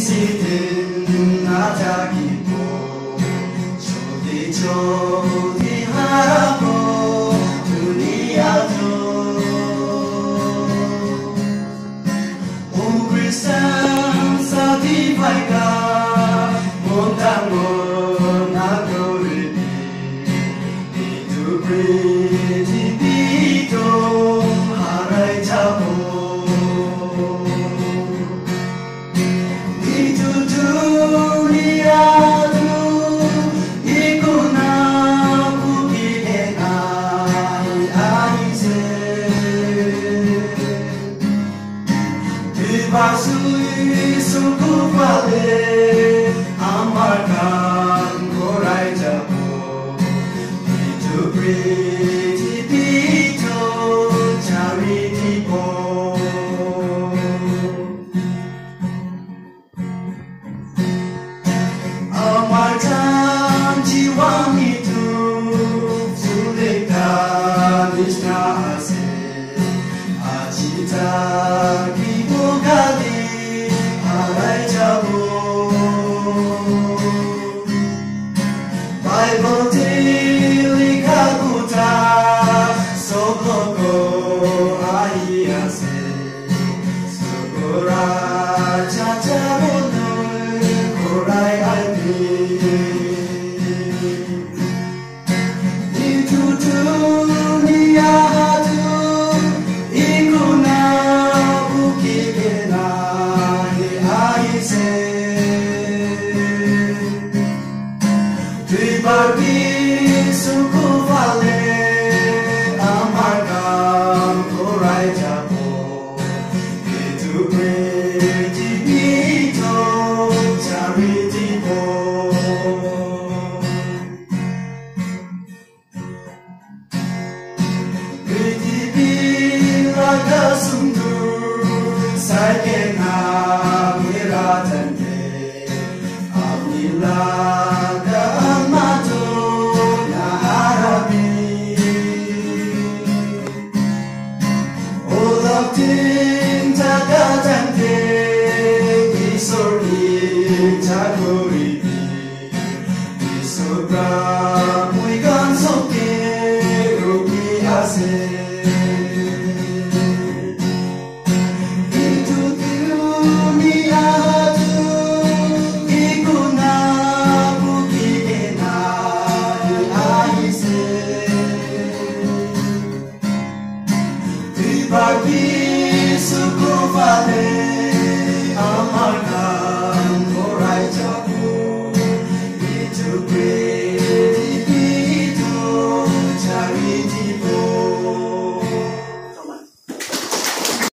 Isitin natakipo Jodi jodi harapo Dunia jo Ubrisan sati paika Montango nagoridi Itu prithivi to harai jabo Basui suku pale amarkan korai jabo itu prithivi to cari tibo amarkan jiwa itu sulitkan istirahat acita Bible daily kaguta sokoko ayase sokora chacha bonoi korai albi itu dunia hatu ikuna bukikena di ayase Bagi suku vale amarkan korai jabo itu prithivi to cari tibo prithivi raga sundur saikena miratante abdillah Tinta katante isori chakuri isora muigan soke rupi ase itu dunia tu ikuna bukikena di aise Bagi suku vale